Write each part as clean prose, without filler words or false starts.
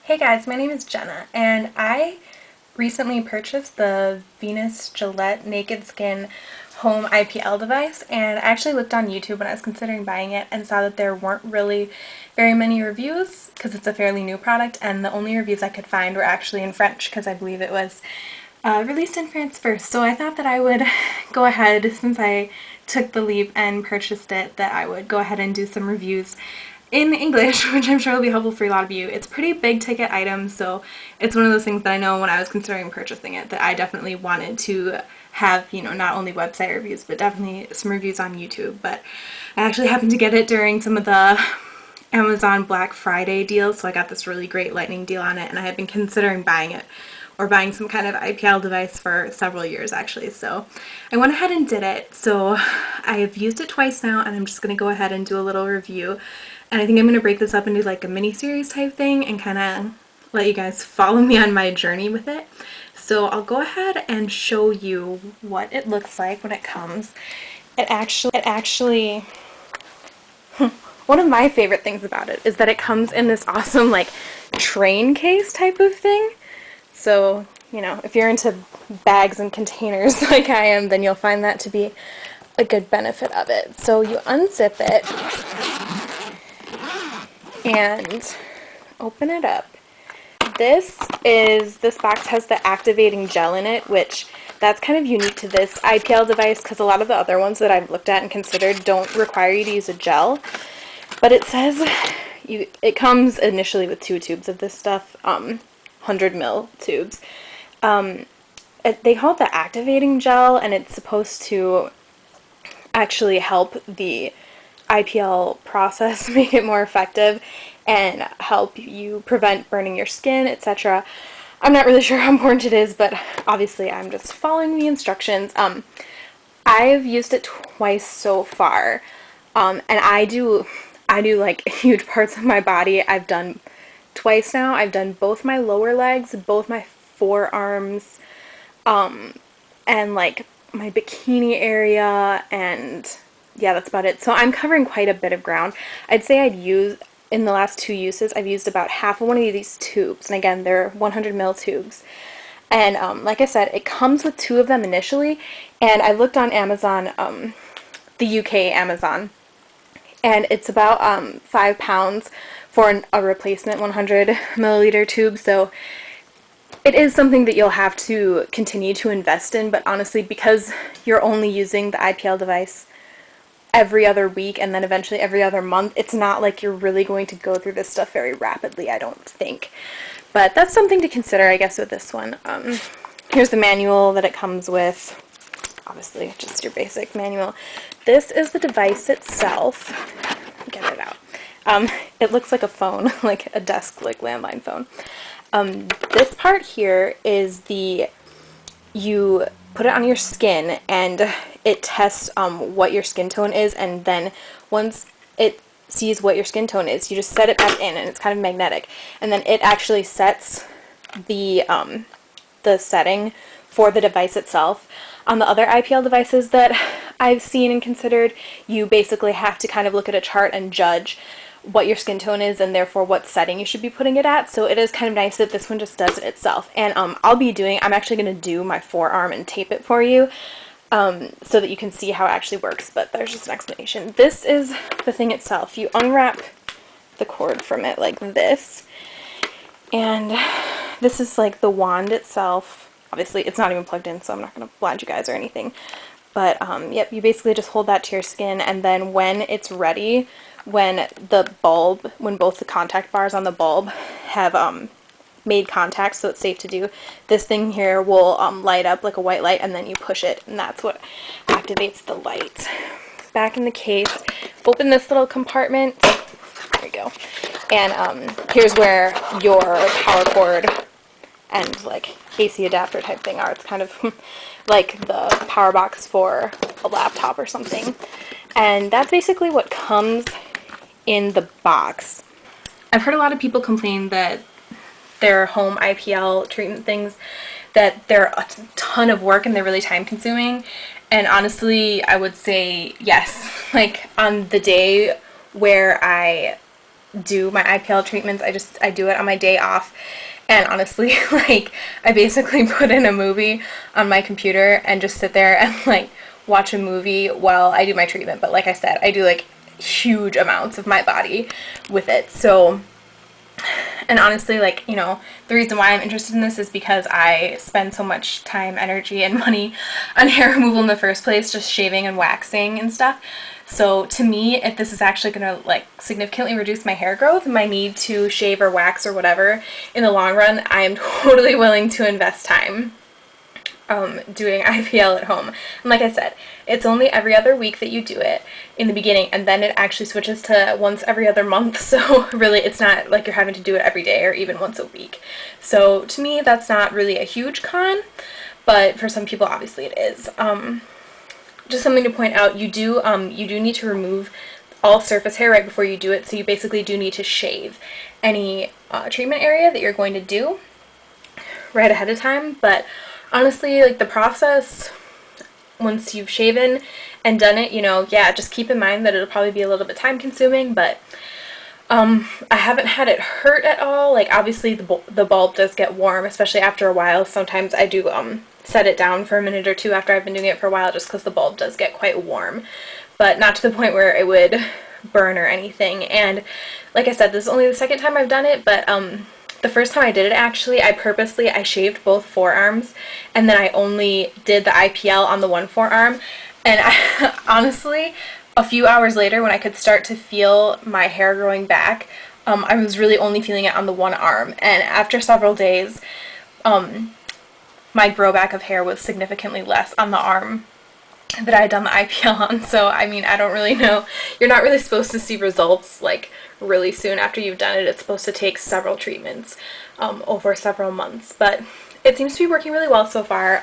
Hey guys, my name is Jenna, and I recently purchased the Venus Gillette Naked Skin Home IPL device, and I actually looked on YouTube when I was considering buying it and saw that there weren't really very many reviews because it's a fairly new product, and the only reviews I could find were actually in French because I believe it was released in France first. So I thought that I would go ahead, since I took the leap and purchased it, that I would go ahead and do some reviews in English, which I'm sure will be helpful for a lot of you. It's a pretty big ticket item, so it's one of those things that I know when I was considering purchasing it that I definitely wanted to have, not only website reviews, but definitely some reviews on YouTube. But I actually happened to get it during some of the Amazon Black Friday deals, so I got this really great lightning deal on it, and I had been considering buying it or buying some kind of IPL device for several years actually. So I went ahead and did it. So I've used it twice now, and I'm just going to go ahead and do a little review. And I think I'm going to break this up into like a mini series type thing and kind of let you guys follow me on my journey with it. So I'll go ahead and show you what it looks like when it comes. It actually one of my favorite things about it is that it comes in this awesome like train case type of thing. So, if you're into bags and containers like I am, then you'll find that to be a good benefit of it. So you unzip it and open it up. This box has the activating gel in it, which that's kind of unique to this IPL device because a lot of the other ones that I've looked at and considered don't require you to use a gel. But it says it comes initially with 2 tubes of this stuff, 100 ml tubes. They call it the activating gel, and it's supposed to actually help the IPL process, make it more effective, and help you prevent burning your skin, etc. I'm not really sure how important it is, but obviously I'm just following the instructions. I've used it twice so far, and I do like huge parts of my body. I've done twice now. I've done both my lower legs, both my forearms, and like my bikini area, and yeah, that's about it. So I'm covering quite a bit of ground. I'd say in the last 2 uses, I've used about half of one of these tubes, and again, they're 100 ml tubes. And like I said, it comes with 2 of them initially, and I looked on Amazon, the UK Amazon, and it's about £5 for a replacement 100 milliliter tube. So it is something that you'll have to continue to invest in, but honestly, because you're only using the IPL device every other week and then eventually every other month, it's not like you're really going to go through this stuff very rapidly, I don't think. But that's something to consider, I guess, with this one. Here's the manual that it comes with. Obviously, just your basic manual. This is the device itself. Get it out. It looks like a phone, like a desk, like landline phone. This part here is you put it on your skin and it tests what your skin tone is, and then once it sees what your skin tone is, you just set it back in, and it's kind of magnetic, and then it actually sets the setting for the device itself. On the other IPL devices that I've seen and considered, you basically have to kind of look at a chart and judge what your skin tone is and therefore what setting you should be putting it at. So it is kind of nice that this one just does it itself. And I'm actually going to do my forearm and tape it for you so that you can see how it actually works, but there's just an explanation. This is the thing itself. You unwrap the cord from it like this, and this is like the wand itself. Obviously, it's not even plugged in, so I'm not going to blind you guys or anything. But, yep, you basically just hold that to your skin, and then when it's ready, when both the contact bars on the bulb have made contact, so it's safe to do, this thing here will light up like a white light, and then you push it, and that's what activates the light. Back in the case, open this little compartment. There you go. And here's where your power cord and like AC adapter type thing are. It's kind of like the power box for a laptop or something. And that's basically what comes in the box. I've heard a lot of people complain that their home IPL treatment things, that they're a ton of work and they're really time consuming. And honestly, I would say yes. Like on the day where I do my IPL treatments. I do it on my day off. And honestly, like, I basically put in a movie on my computer and just sit there and, like, watch a movie while I do my treatment. But like I said, I do, like, huge amounts of my body with it. So, and honestly, like, you know, the reason why I'm interested in this is because I spend so much time, energy, and money on hair removal in the first place, just shaving and waxing and stuff. So to me, if this is actually going to, like, significantly reduce my hair growth and my need to shave or wax or whatever in the long run, I am totally willing to invest time doing IPL at home. And like I said, it's only every other week that you do it in the beginning, and then it actually switches to once every other month. So really, it's not like you're having to do it every day or even once a week. So to me, that's not really a huge con, but for some people, obviously it is. Just something to point out, you do need to remove all surface hair right before you do it, so you basically do need to shave any treatment area that you're going to do right ahead of time. But honestly, like, the process, once you've shaven and done it, you know, yeah, just keep in mind that it'll probably be a little bit time consuming, but I haven't had it hurt at all. Like, obviously the bulb does get warm, especially after a while. Sometimes I do set it down for a minute or two after I've been doing it for a while, just because the bulb does get quite warm, but not to the point where it would burn or anything. And like I said, this is only the second time I've done it, but the first time I did it, actually, I shaved both forearms, and then I only did the IPL on the one forearm. And honestly, a few hours later, when I could start to feel my hair growing back, I was really only feeling it on the one arm. And after several days, my grow back of hair was significantly less on the arm that I had done the IPL on. So, I mean, I don't really know. You're not really supposed to see results, like, really soon after you've done it. It's supposed to take several treatments over several months, but it seems to be working really well so far.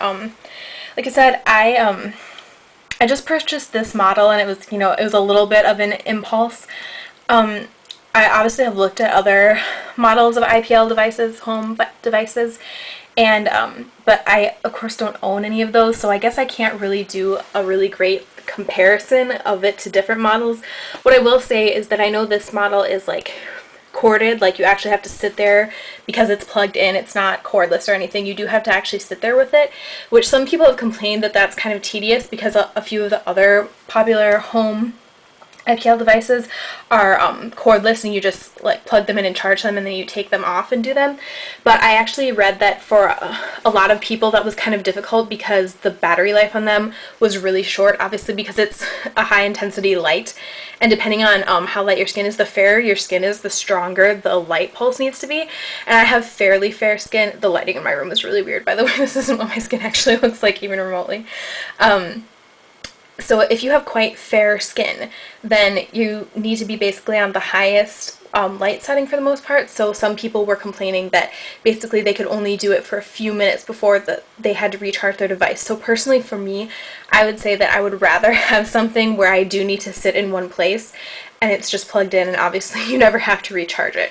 Like I said, I just purchased this model, and it was, you know, it was a little bit of an impulse. I obviously have looked at other models of IPL devices, home devices, and but I of course don't own any of those, so I guess I can't really do a really great comparison of it to different models. What I will say is that I know this model is, like, corded, like, you actually have to sit there because it's plugged in. It's not cordless or anything. You do have to actually sit there with it, which some people have complained that that's kind of tedious because a few of the other popular home IPL devices are cordless, and you just, like, plug them in and charge them, and then you take them off and do them. But I actually read that for a lot of people that was kind of difficult because the battery life on them was really short, obviously because it's a high intensity light, and depending on how light your skin is, the fairer your skin is, the stronger the light pulse needs to be. And I have fairly fair skin. The lighting in my room is really weird, by the way. This isn't what my skin actually looks like, even remotely. So if you have quite fair skin, then you need to be basically on the highest light setting for the most part. So some people were complaining that basically they could only do it for a few minutes before they had to recharge their device. So personally for me, I would say that I would rather have something where I do need to sit in one place and it's just plugged in, and obviously you never have to recharge it.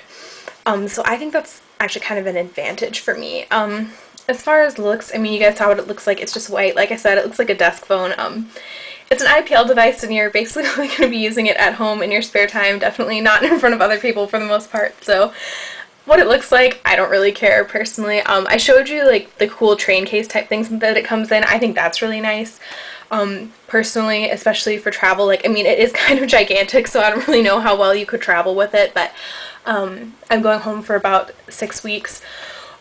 So I think that's actually kind of an advantage for me. As far as looks, I mean, you guys saw what it looks like. It's just white. Like I said, it looks like a desk phone. It's an IPL device, and you're basically only going to be using it at home in your spare time, definitely not in front of other people for the most part. So what it looks like, I don't really care personally. I showed you, like, the cool train case type things that it comes in. I think that's really nice. Personally, especially for travel. Like, I mean, it is kind of gigantic, so I don't really know how well you could travel with it, but I'm going home for about 6 weeks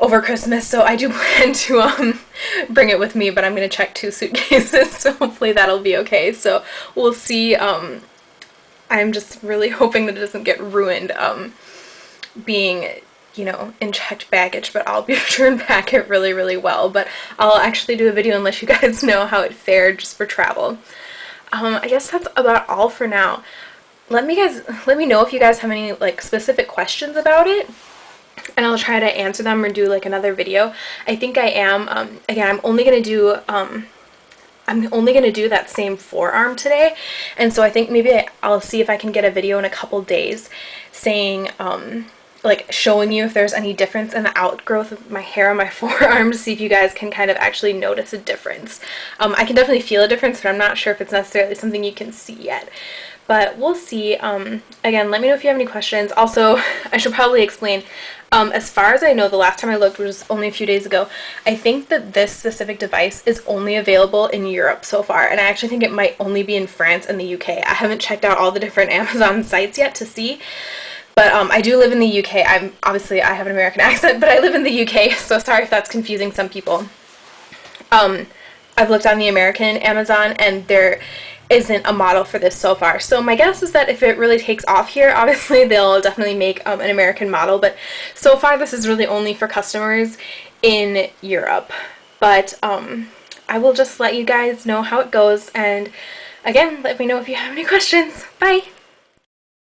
over Christmas, so I do plan to bring it with me, but I'm going to check 2 suitcases, so hopefully that'll be okay. So we'll see. I'm just really hoping that it doesn't get ruined being, you know, in checked baggage, but I'll be sure and pack it really, really well. But I'll actually do a video and let you guys know how it fared just for travel. I guess that's about all for now. Let me know if you guys have any, like, specific questions about it, and I'll try to answer them or do, like, another video. I think I am. Again, I'm only gonna do that same forearm today, and so I think maybe I'll see if I can get a video in a couple days saying, like, showing you if there's any difference in the outgrowth of my hair on my forearm, to see if you guys can kind of actually notice a difference. I can definitely feel a difference, but I'm not sure if it's necessarily something you can see yet. but we'll see. Again, let me know if you have any questions. Also, I should probably explain, as far as I know, the last time I looked, which was only a few days ago, I think that this specific device is only available in Europe so far, and I actually think it might only be in France and the UK. I haven't checked out all the different Amazon sites yet to see, but I do live in the UK. I have an American accent, but I live in the UK, so sorry if that's confusing some people. I've looked on the American Amazon, and there isn't a model for this so far. So my guess is that if it really takes off here, obviously they'll definitely make an American model, but so far this is really only for customers in Europe. But I will just let you guys know how it goes, and again, let me know if you have any questions. Bye!